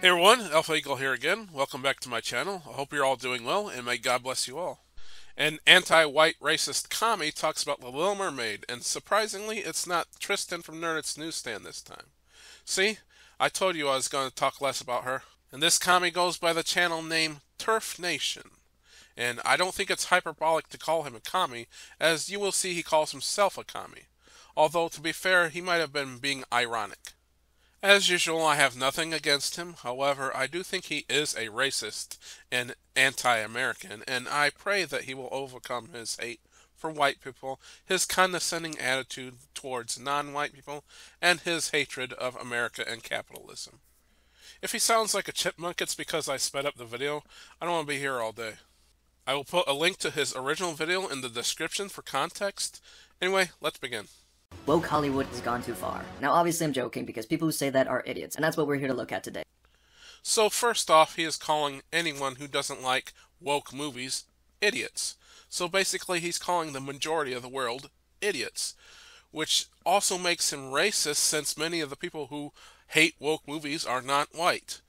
Hey everyone, Alpha Eagle here again. Welcome back to my channel. I hope you're all doing well, and may God bless you all. An anti-white racist commie talks about the Little Mermaid, and surprisingly, it's not Tristan from Nerdit's Newsstand this time. See, I told you I was going to talk less about her. And this commie goes by the channel name Turfnation. And I don't think it's hyperbolic to call him a commie, as you will see he calls himself a commie. Although, to be fair, he might have been being ironic. As usual, I have nothing against him. However, I do think he is a racist and anti-American, and I pray that he will overcome his hate for white people, his condescending attitude towards non-white people, and his hatred of America and capitalism. If he sounds like a chipmunk, it's because I sped up the video. I don't want to be here all day. I will put a link to his original video in the description for context. Anyway, let's begin. Woke Hollywood has gone too far. Now obviously I'm joking because people who say that are idiots, and that's what we're here to look at today. So first off, he is calling anyone who doesn't like woke movies idiots. So basically he's calling the majority of the world idiots, which also makes him racist since many of the people who hate woke movies are not white.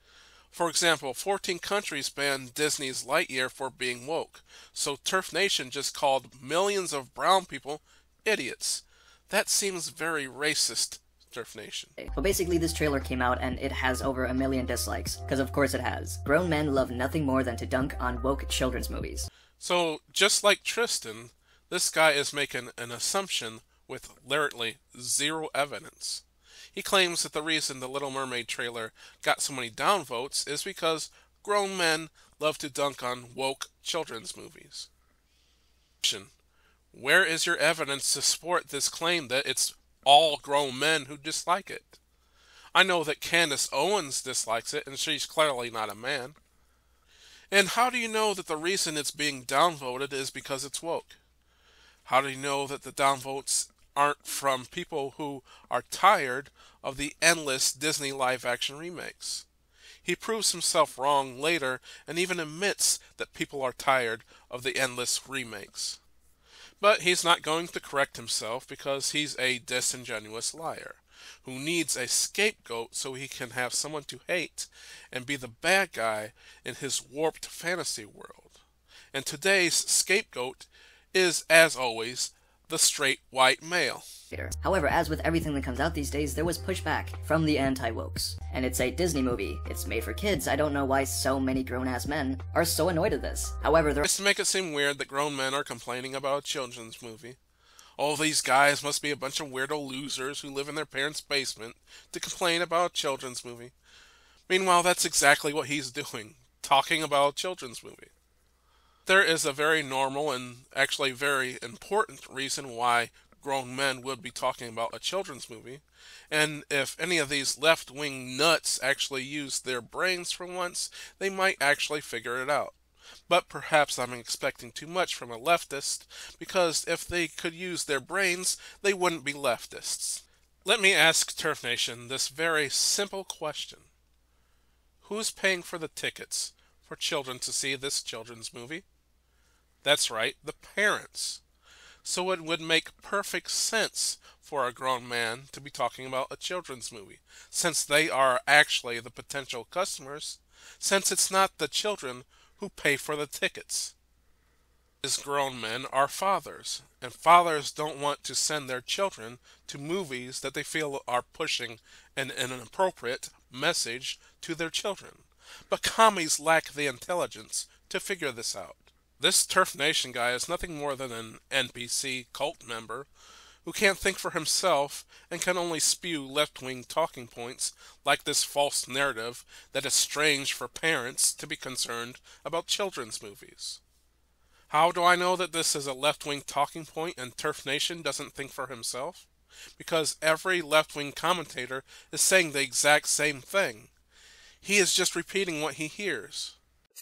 For example, 14 countries banned Disney's Lightyear for being woke, so Turfnation just called millions of brown people idiots. That seems very racist, Turfnation. But basically this trailer came out and it has over 1 million dislikes, because of course it has. Grown men love nothing more than to dunk on woke children's movies. So, just like Tristan, this guy is making an assumption with literally zero evidence. He claims that the reason the Little Mermaid trailer got so many downvotes is because grown men love to dunk on woke children's movies. Where is your evidence to support this claim that it's all grown men who dislike it? I know that Candace Owens dislikes it, and she's clearly not a man. And how do you know that the reason it's being downvoted is because it's woke? How do you know that the downvotes aren't from people who are tired of the endless Disney live-action remakes? He proves himself wrong later and even admits that people are tired of the endless remakes. But he's not going to correct himself because he's a disingenuous liar who needs a scapegoat so he can have someone to hate and be the bad guy in his warped fantasy world. And today's scapegoat is, as always, the straight white male. However, as with everything that comes out these days, there was pushback from the anti-wokes. And it's a Disney movie. It's made for kids. I don't know why so many grown-ass men are so annoyed at this. However, Just to make it seem weird that grown men are complaining about a children's movie. All these guys must be a bunch of weirdo losers who live in their parents' basement to complain about a children's movie. Meanwhile, that's exactly what he's doing, talking about a children's movie. There is a very normal and actually very important reason why grown men would be talking about a children's movie, and if any of these left-wing nuts actually use their brains for once, they might actually figure it out. But perhaps I'm expecting too much from a leftist, because if they could use their brains, they wouldn't be leftists. Let me ask Turfnation this very simple question. Who's paying for the tickets for children to see this children's movie? That's right, the parents. So it would make perfect sense for a grown man to be talking about a children's movie, since they are actually the potential customers, since it's not the children who pay for the tickets. These grown men are fathers, and fathers don't want to send their children to movies that they feel are pushing an inappropriate message to their children. But commies lack the intelligence to figure this out. This Turfnation guy is nothing more than an NPC cult member who can't think for himself and can only spew left-wing talking points like this false narrative that it's strange for parents to be concerned about children's movies. How do I know that this is a left-wing talking point and Turfnation doesn't think for himself? Because every left-wing commentator is saying the exact same thing. He is just repeating what he hears.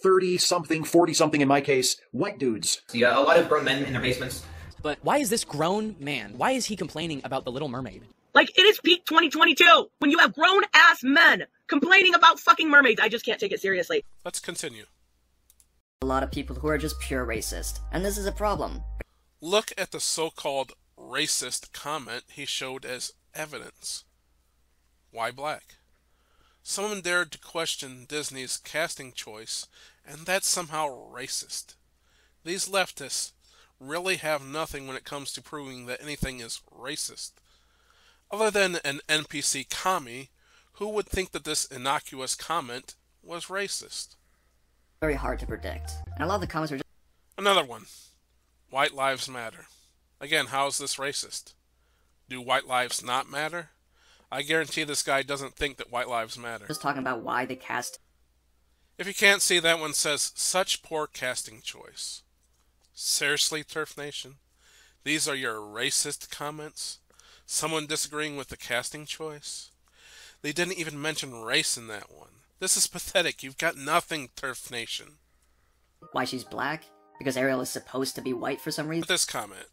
30-something, 40-something in my case, white dudes. Yeah, a lot of grown men in their basements. But why is this grown man, why is he complaining about the Little Mermaid? Like, it is peak 2022, when you have grown-ass men complaining about fucking mermaids. I just can't take it seriously. Let's continue. A lot of people who are just pure racist. And this is a problem. Look at the so-called racist comment he showed as evidence. Why black? Someone dared to question Disney's casting choice, and that's somehow racist. These leftists really have nothing when it comes to proving that anything is racist. Other than an NPC commie, who would think that this innocuous comment was racist? Very hard to predict. And a lot of the comments are just Another one. White lives matter. Again, how is this racist? Do white lives not matter? I guarantee this guy doesn't think that white lives matter. talking about why they cast. If you can't see, that one says, such poor casting choice. Seriously, Turf Nation? These are your racist comments? Someone disagreeing with the casting choice? They didn't even mention race in that one. This is pathetic. You've got nothing, Turf Nation. Why she's black? Because Ariel is supposed to be white for some reason? With this comment.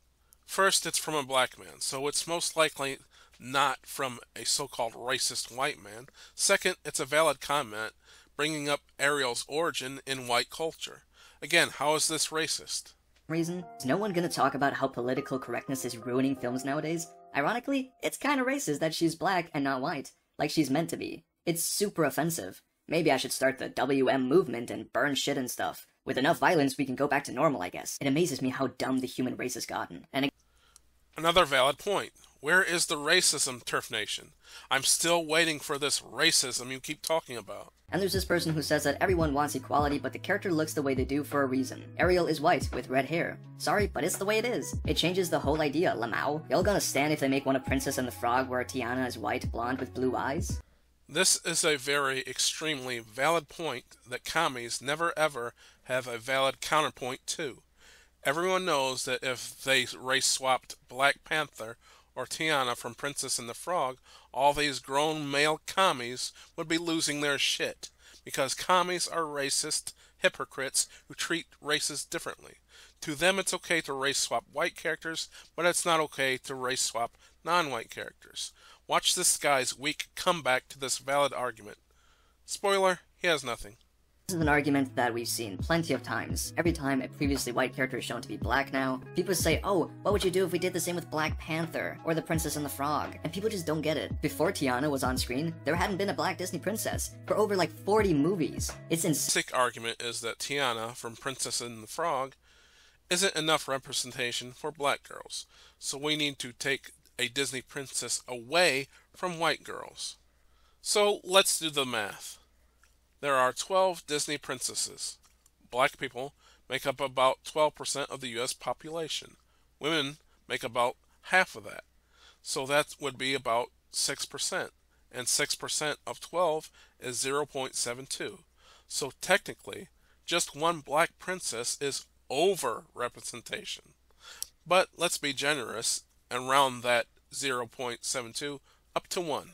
First, it's from a black man, so it's most likely not from a so-called racist white man. Second, it's a valid comment, bringing up Ariel's origin in white culture. Again, how is this racist? Reason? Is no one gonna talk about how political correctness is ruining films nowadays? Ironically, it's kinda racist that she's black and not white, like she's meant to be. It's super offensive. Maybe I should start the WM movement and burn shit and stuff. With enough violence, we can go back to normal, I guess. It amazes me how dumb the human race has gotten. And another valid point. Where is the racism, Turf Nation? I'm still waiting for this racism you keep talking about. And there's this person who says that everyone wants equality, but the character looks the way they do for a reason. Ariel is white with red hair. Sorry, but it's the way it is. It changes the whole idea, Lamau. Y'all gonna stand if they make one a Princess and the Frog where Tiana is white, blonde with blue eyes? This is a very extremely valid point that commies never ever have a valid counterpoint to. Everyone knows that if they race swapped Black Panther or Tiana from Princess and the Frog, all these grown male commies would be losing their shit, because commies are racist hypocrites who treat races differently. To them it's okay to race swap white characters, but it's not okay to race swap non-white characters. Watch this guy's weak comeback to this valid argument. Spoiler, he has nothing. This is an argument that we've seen plenty of times. Every time a previously white character is shown to be black now, people say, oh, what would you do if we did the same with Black Panther or the Princess and the Frog? And people just don't get it. Before Tiana was on screen, there hadn't been a black Disney princess for over like 40 movies. It's insane. The basic argument is that Tiana from Princess and the Frog isn't enough representation for black girls, so we need to take a Disney princess away from white girls. So let's do the math. There are 12 Disney princesses. Black people make up about 12% of the U.S. population. Women make about half of that. So that would be about 6%. And 6% of 12 is 0.72. So technically, just one black princess is over-representation. But let's be generous and round that 0.72 up to 1.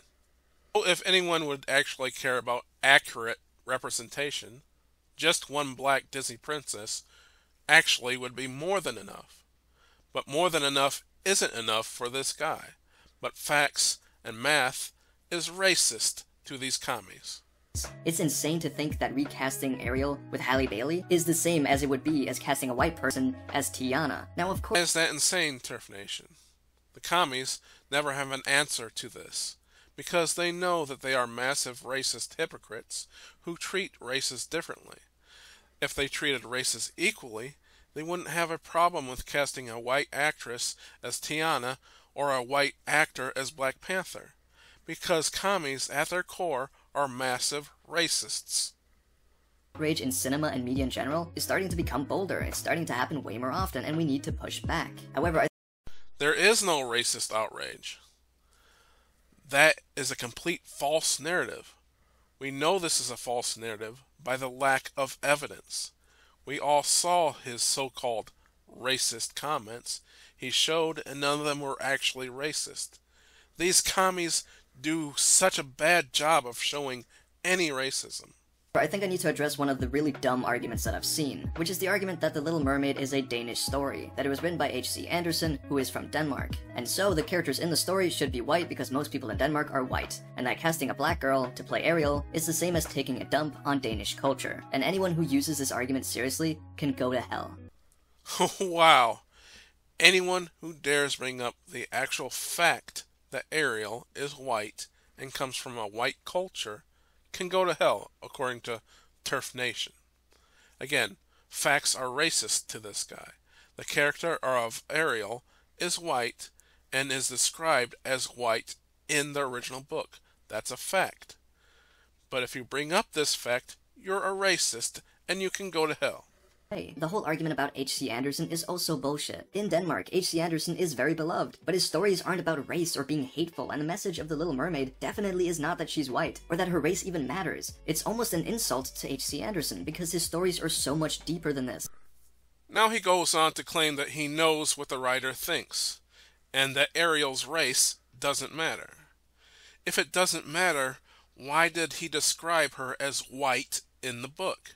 So if anyone would actually care about accurate representation, just one black Disney princess actually would be more than enough. But more than enough isn't enough for this guy. But facts and math is racist to these commies. It's insane to think that recasting Ariel with Halle Bailey is the same as it would be as casting a white person as Tiana. Now, of course, Why is that insane, Turf Nation? The commies never have an answer to this, because they know that they are massive racist hypocrites who treat races differently. If they treated races equally, they wouldn't have a problem with casting a white actress as Tiana or a white actor as Black Panther, because commies at their core are massive racists. rage in cinema and media in general is starting to become bolder. It's starting to happen way more often, and we need to push back. However, There is no racist outrage. That is a complete false narrative. We know this is a false narrative by the lack of evidence. We all saw his so-called racist comments he showed, and none of them were actually racist. These commies do such a bad job of showing any racism. I think I need to address one of the really dumb arguments that I've seen, which is the argument that The Little Mermaid is a Danish story, that it was written by H.C. Andersen, who is from Denmark, and so the characters in the story should be white because most people in Denmark are white, and that casting a black girl to play Ariel is the same as taking a dump on Danish culture, and anyone who uses this argument seriously can go to hell. Wow. Anyone who dares bring up the actual fact that Ariel is white and comes from a white culture can go to hell, according to Turfnation. Again, facts are racist to this guy. The character of Ariel is white and is described as white in the original book. That's a fact. But if you bring up this fact, you're a racist and you can go to hell. Hey, the whole argument about H.C. Andersen is also bullshit. In Denmark, H.C. Andersen is very beloved, but his stories aren't about race or being hateful, and the message of the Little Mermaid definitely is not that she's white, or that her race even matters. It's almost an insult to H.C. Andersen, because his stories are so much deeper than this. Now he goes on to claim that he knows what the writer thinks, and that Ariel's race doesn't matter. If it doesn't matter, why did he describe her as white in the book?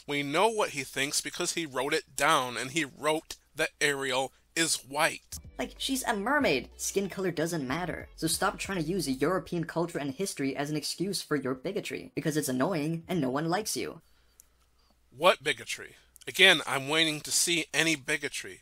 We know what he thinks because he wrote it down, and he wrote that Ariel is white. Like, she's a mermaid! Skin color doesn't matter. So stop trying to use European culture and history as an excuse for your bigotry, because it's annoying and no one likes you. What bigotry? Again, I'm waiting to see any bigotry.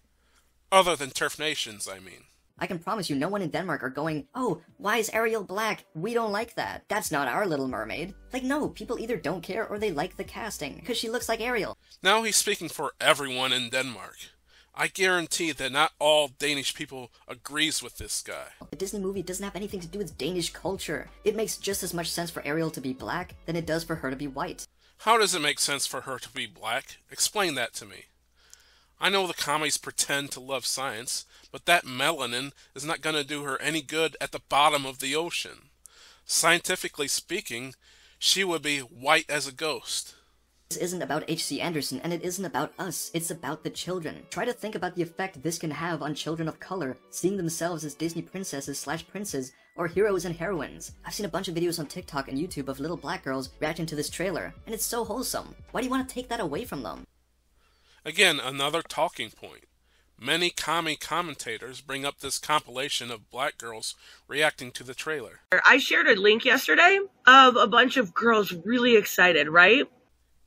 Other than Turfnation's, I mean. I can promise you no one in Denmark are going, oh, why is Ariel black? We don't like that. That's not our Little Mermaid. Like, no, people either don't care or they like the casting, because she looks like Ariel. Now he's speaking for everyone in Denmark. I guarantee that not all Danish people agrees with this guy. The Disney movie doesn't have anything to do with Danish culture. It makes just as much sense for Ariel to be black than it does for her to be white. How does it make sense for her to be black? Explain that to me. I know the commies pretend to love science, but that melanin is not going to do her any good at the bottom of the ocean. Scientifically speaking, she would be white as a ghost. This isn't about H.C. Andersen, and it isn't about us. It's about the children. Try to think about the effect this can have on children of color, seeing themselves as Disney princesses/princes, or heroes and heroines. I've seen a bunch of videos on TikTok and YouTube of little black girls reacting to this trailer, and it's so wholesome. Why do you want to take that away from them? Again, another talking point. Many commie commentators bring up this compilation of black girls reacting to the trailer. I shared a link yesterday of a bunch of girls really excited, right?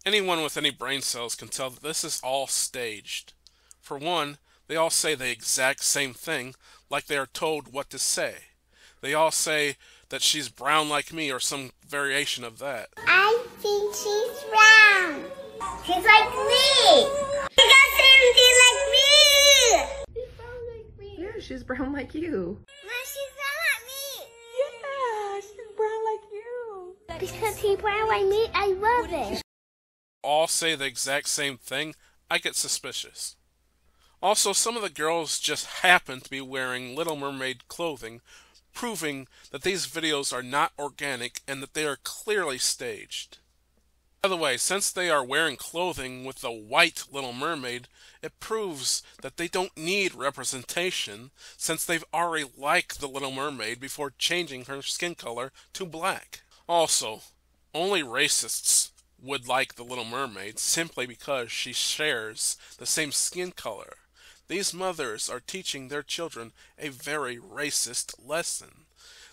Anyone with any brain cells can tell that this is all staged. For one, they all say the exact same thing, like they are told what to say. They all say that she's brown like me or some variation of that. I think she's brown. She's like me. She got same like me. She's brown like me. Yeah, she's brown like you. Mom, she's brown like me. Yeah, she's brown like you. Because she's brown like me, I love it. All say the exact same thing, I get suspicious. Also, some of the girls just happen to be wearing Little Mermaid clothing, proving that these videos are not organic and that they are clearly staged. By the way, since they are wearing clothing with the white Little Mermaid, it proves that they don't need representation, since they've already liked the Little Mermaid before changing her skin color to black. Also, only racists would like the Little Mermaid simply because she shares the same skin color. These mothers are teaching their children a very racist lesson.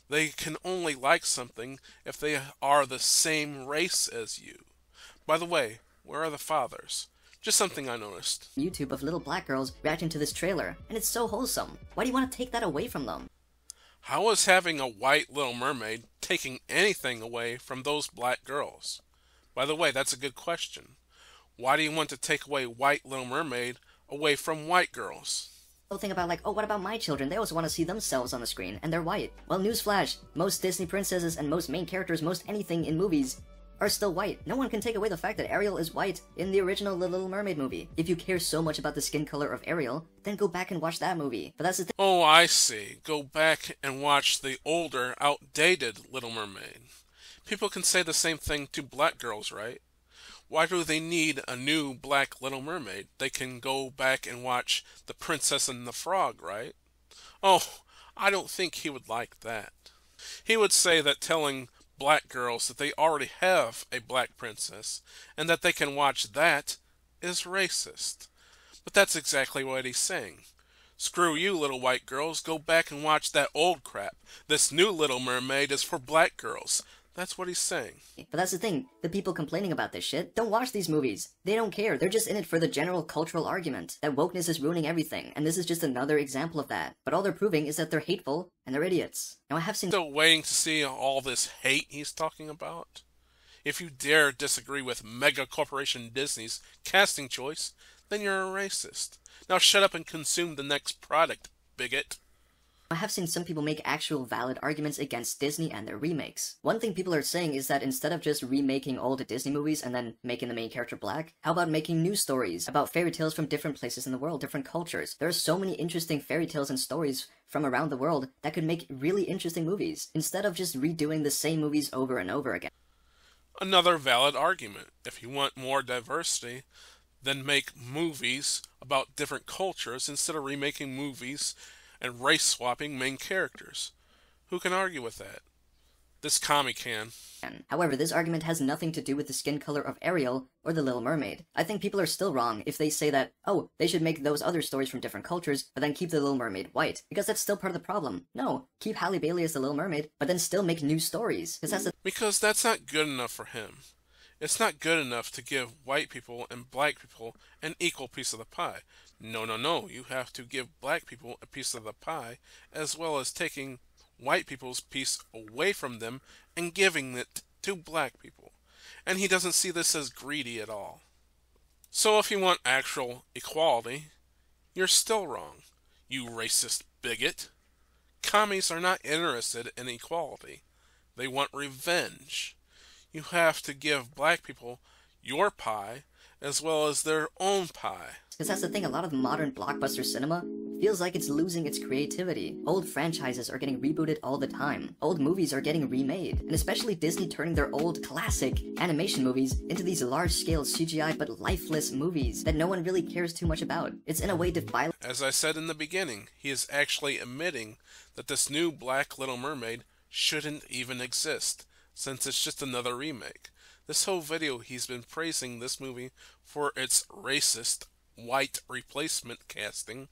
They can only like something if they are the same race as you. By the way, where are the fathers? Just something I noticed. YouTube of little black girls reacting to this trailer, and it's so wholesome. Why do you want to take that away from them? How is having a white Little Mermaid taking anything away from those black girls? By the way, that's a good question. Why do you want to take away white Little Mermaid away from white girls? Whole thing about like, oh, what about my children? They also want to see themselves on the screen, and they're white. Well, newsflash, most Disney princesses and most main characters, most anything in movies are still white. No one can take away the fact that Ariel is white in the original Little Mermaid movie. If you care so much about the skin color of Ariel, then go back and watch that movie. But that's the thing. Oh, I see. Go back and watch the older, outdated Little Mermaid. People can say the same thing to black girls, right? Why do they need a new black Little Mermaid? They can go back and watch The Princess and the Frog, right? Oh, I don't think he would like that. He would say that telling black girls that they already have a black princess and that they can watch that is racist. But that's exactly what he's saying. Screw you, little white girls. Go back and watch that old crap. This new Little Mermaid is for black girls. That's what he's saying. But that's the thing. The people complaining about this shit don't watch these movies. They don't care. They're just in it for the general cultural argument that wokeness is ruining everything, and this is just another example of that. But all they're proving is that they're hateful and they're idiots. Now I have seen— Still waiting to see all this hate he's talking about. If you dare disagree with mega corporation Disney's casting choice, then you're a racist. Now shut up and consume the next product, bigot. I have seen some people make actual valid arguments against Disney and their remakes. One thing people are saying is that instead of just remaking old Disney movies and then making the main character black, how about making new stories about fairy tales from different places in the world, different cultures? There are so many interesting fairy tales and stories from around the world that could make really interesting movies, instead of just redoing the same movies over and over again. Another valid argument. If you want more diversity, then make movies about different cultures instead of remaking movies and race-swapping main characters. Who can argue with that? This commie can. However, this argument has nothing to do with the skin color of Ariel or the Little Mermaid. I think people are still wrong if they say that, oh, they should make those other stories from different cultures, but then keep the Little Mermaid white, because that's still part of the problem. No, keep Halle Bailey as the Little Mermaid, but then still make new stories, because that's not good enough for him. It's not good enough to give white people and black people an equal piece of the pie. No, no, no. You have to give black people a piece of the pie, as well as taking white people's piece away from them and giving it to black people. And he doesn't see this as greedy at all. So if you want actual equality, you're still wrong, you racist bigot. Commies are not interested in equality. They want revenge. You have to give black people your pie as well as their own pie. Because that's the thing, a lot of modern blockbuster cinema feels like it's losing its creativity. Old franchises are getting rebooted all the time. Old movies are getting remade. And especially Disney turning their old classic animation movies into these large-scale CGI but lifeless movies that no one really cares too much about. It's in a way defiling. As I said in the beginning, he is actually admitting that this new Black Little Mermaid shouldn't even exist, since it's just another remake. This whole video he's been praising this movie for its racist white replacement casting,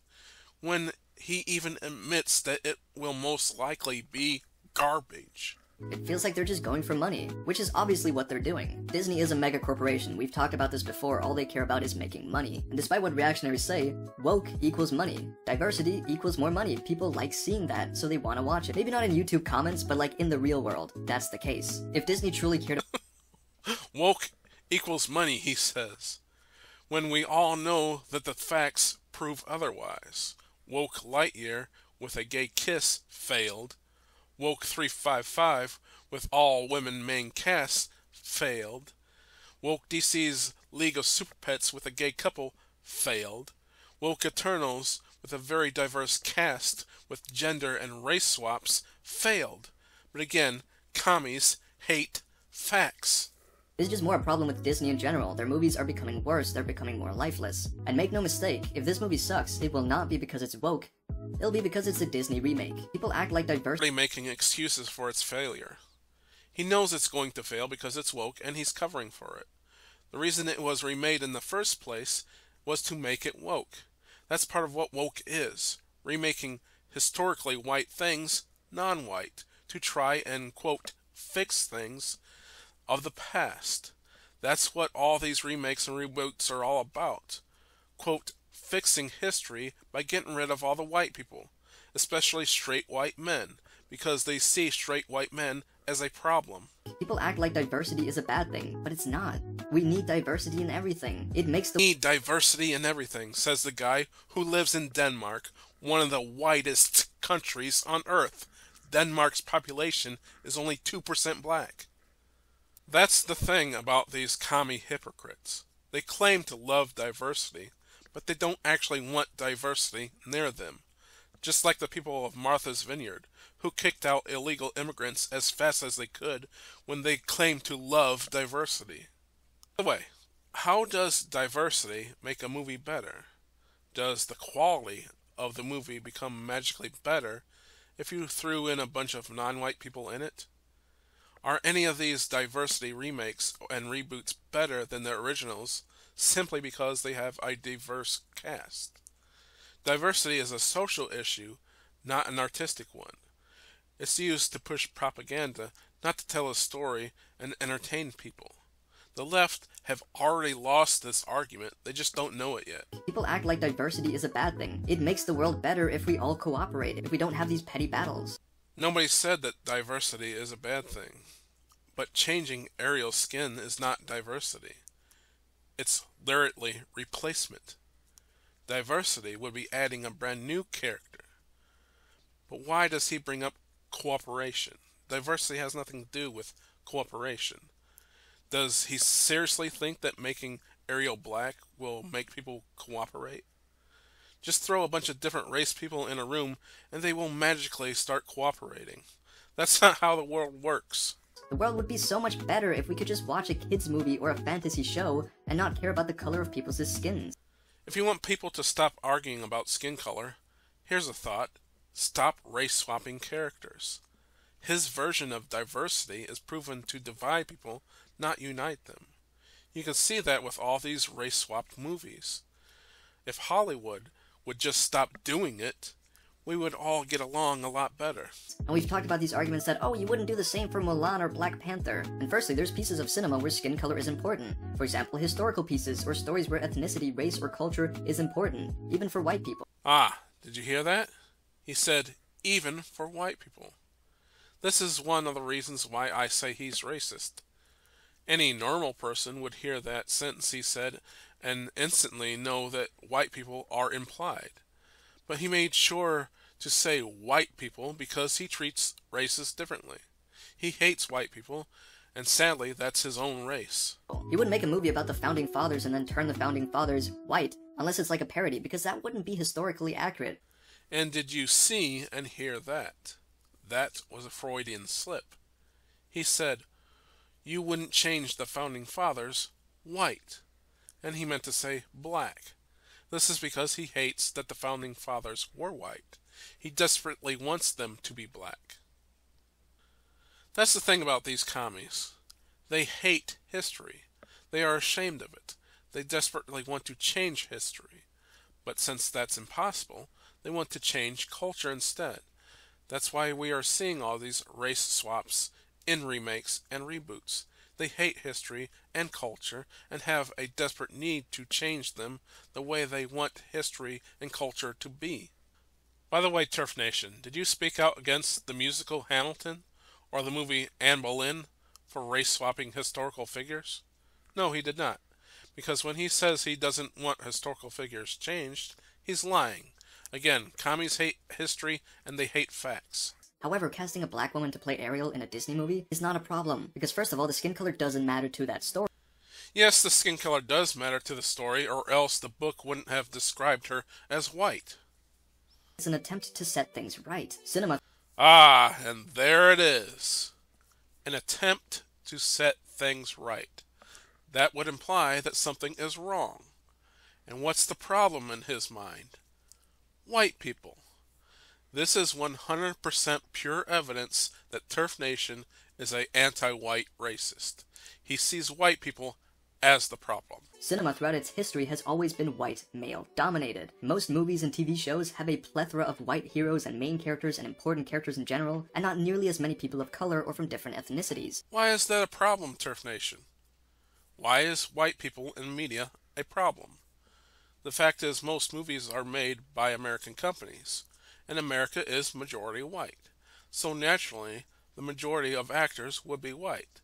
when he even admits that it will most likely be garbage. It feels like they're just going for money, which is obviously what they're doing. Disney is a mega corporation. We've talked about this before. All they care about is making money. And despite what reactionaries say, woke equals money. Diversity equals more money. People like seeing that, so they want to watch it. Maybe not in YouTube comments, but like in the real world, that's the case. If Disney truly cared woke equals money, he says, when we all know that the facts prove otherwise. Woke Lightyear with a gay kiss failed. Woke 355 with all women main cast failed. Woke DC's League of Super Pets with a gay couple failed. Woke Eternals with a very diverse cast with gender and race swaps failed. But again, commies hate facts. This is just more a problem with Disney in general. Their movies are becoming worse, they're becoming more lifeless. And make no mistake, if this movie sucks, it will not be because it's woke. It'll be because it's a Disney remake. People act like diversity making excuses for its failure. He knows it's going to fail because it's woke and he's covering for it. The reason it was remade in the first place was to make it woke. That's part of what woke is. Remaking historically white things non-white to try and, quote, fix things of the past. That's what all these remakes and reboots are all about. Quote, fixing history by getting rid of all the white people, especially straight white men, because they see straight white men as a problem. People act like diversity is a bad thing, but it's not. We need diversity in everything. It makes the need diversity in everything, says the guy who lives in Denmark, one of the whitest countries on earth. Denmark's population is only 2% black. That's the thing about these commie hypocrites. They claim to love diversity, but they don't actually want diversity near them. Just like the people of Martha's Vineyard, who kicked out illegal immigrants as fast as they could when they claimed to love diversity. By the way, how does diversity make a movie better? Does the quality of the movie become magically better if you threw in a bunch of non-white people in it? Are any of these diversity remakes and reboots better than the originals simply because they have a diverse cast? Diversity is a social issue, not an artistic one. It's used to push propaganda, not to tell a story and entertain people. The left have already lost this argument, they just don't know it yet. People act like diversity is a bad thing. It makes the world better if we all cooperate, if we don't have these petty battles. Nobody said that diversity is a bad thing. But changing Ariel's skin is not diversity. It's literally replacement. Diversity would be adding a brand new character. But why does he bring up cooperation? Diversity has nothing to do with cooperation. Does he seriously think that making Ariel black will make people cooperate? Just throw a bunch of different race people in a room and they will magically start cooperating. That's not how the world works. The world would be so much better if we could just watch a kids movie or a fantasy show and not care about the color of people's skins. If you want people to stop arguing about skin color, here's a thought. Stop race-swapping characters. His version of diversity is proven to divide people, not unite them. You can see that with all these race-swapped movies. If Hollywood would just stop doing it, we would all get along a lot better. And we've talked about these arguments that, oh, you wouldn't do the same for Mulan or Black Panther. And firstly, there's pieces of cinema where skin color is important. For example, historical pieces or stories where ethnicity, race, or culture is important, even for white people. Ah, did you hear that? He said, even for white people. This is one of the reasons why I say he's racist. Any normal person would hear that sentence he said and instantly know that white people are implied. But he made sure to say white people because he treats races differently. He hates white people, and sadly, that's his own race. He wouldn't make a movie about the Founding Fathers and then turn the Founding Fathers white, unless it's like a parody, because that wouldn't be historically accurate. And did you see and hear that? That was a Freudian slip. He said, you wouldn't change the Founding Fathers white. And he meant to say black. This is because he hates that the Founding Fathers were white. He desperately wants them to be black. That's the thing about these commies. They hate history. They are ashamed of it. They desperately want to change history. But since that's impossible, they want to change culture instead. That's why we are seeing all these race swaps in remakes and reboots. They hate history and culture and have a desperate need to change them the way they want history and culture to be. By the way, Turfnation, did you speak out against the musical Hamilton or the movie Anne Boleyn for race-swapping historical figures? No, he did not, because when he says he doesn't want historical figures changed, he's lying. Again, commies hate history and they hate facts. However, casting a black woman to play Ariel in a Disney movie is not a problem, because first of all, the skin color doesn't matter to that story. Yes, the skin color does matter to the story, or else the book wouldn't have described her as white. It's an attempt to set things right. Cinema... Ah, and there it is. An attempt to set things right. That would imply that something is wrong. And what's the problem in his mind? White people. This is 100% pure evidence that Turfnation is an anti-white racist. He sees white people as the problem. Cinema throughout its history has always been white, male-dominated. Most movies and TV shows have a plethora of white heroes and main characters and important characters in general, and not nearly as many people of color or from different ethnicities. Why is that a problem, Turfnation? Why is white people in media a problem? The fact is most movies are made by American companies, and America is majority white. So naturally, the majority of actors would be white.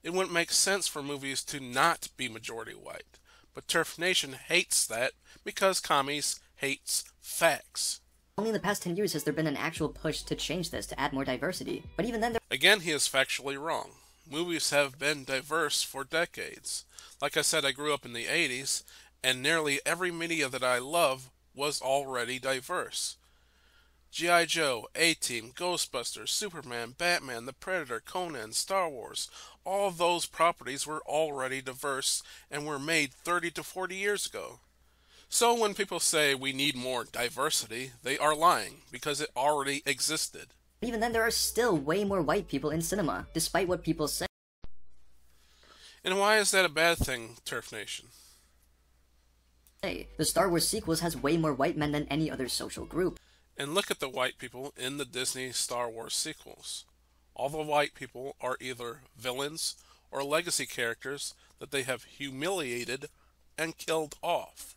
It wouldn't make sense for movies to not be majority white. But Turfnation hates that because commies hates facts. Only in the past 10 years has there been an actual push to change this, to add more diversity. But even then... Again, he is factually wrong. Movies have been diverse for decades. Like I said, I grew up in the 80s, and nearly every media that I love was already diverse. G.I. Joe, A-Team, Ghostbusters, Superman, Batman, The Predator, Conan, Star Wars, all those properties were already diverse and were made 30 to 40 years ago. So when people say we need more diversity, they are lying, because it already existed. Even then, there are still way more white people in cinema, despite what people say. And why is that a bad thing, Turfnation? The Star Wars sequels has way more white men than any other social group. And look at the white people in the Disney Star Wars sequels. All the white people are either villains or legacy characters that they have humiliated and killed off.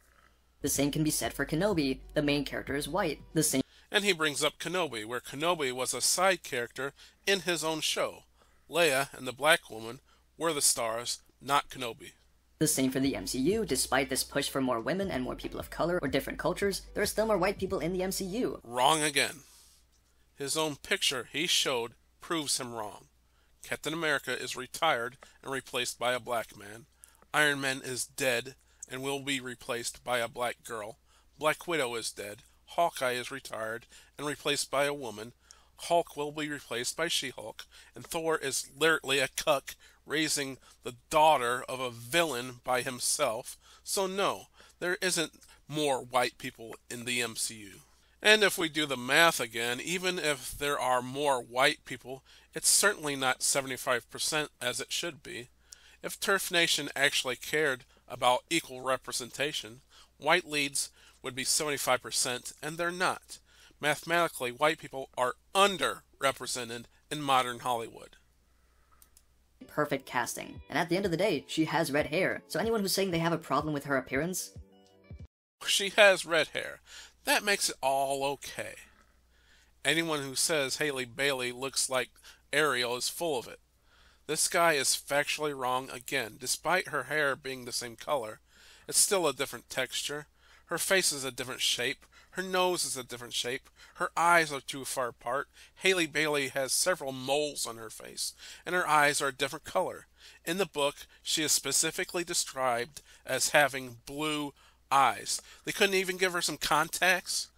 The same can be said for Kenobi. The main character is white. The same. And he brings up Kenobi, where Kenobi was a side character in his own show. Leia and the black woman were the stars, not Kenobi. The same for the MCU. Despite this push for more women and more people of color or different cultures, there are still more white people in the MCU. Wrong again. His own picture he showed proves him wrong. Captain America is retired and replaced by a black man. Iron Man is dead and will be replaced by a black girl. Black Widow is dead. Hawkeye is retired and replaced by a woman. Hulk will be replaced by She-Hulk. And Thor is literally a cuck raising the daughter of a villain by himself. So no, there isn't more white people in the MCU. And if we do the math again, even if there are more white people, it's certainly not 75% as it should be. If Turfnation actually cared about equal representation, white leads would be 75%, and they're not. Mathematically, white people are underrepresented in modern Hollywood. Perfect casting. And at the end of the day, she has red hair, so anyone who's saying they have a problem with her appearance... She has red hair. That makes it all okay. Anyone who says Haley Bailey looks like Ariel is full of it. This guy is factually wrong again. Despite her hair being the same color, it's still a different texture. Her face is a different shape. Her nose is a different shape. Her eyes are too far apart. Haley Bailey has several moles on her face, and her eyes are a different color. In the book, she is specifically described as having blue eyes. They couldn't even give her some contacts?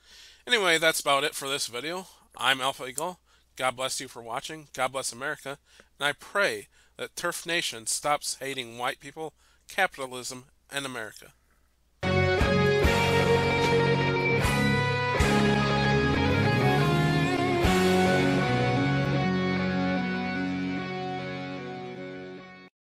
Anyway, that's about it for this video. I'm Alpha Eagle. God bless you for watching. God bless America. And I pray that Turfnation stops hating white people, capitalism, and America.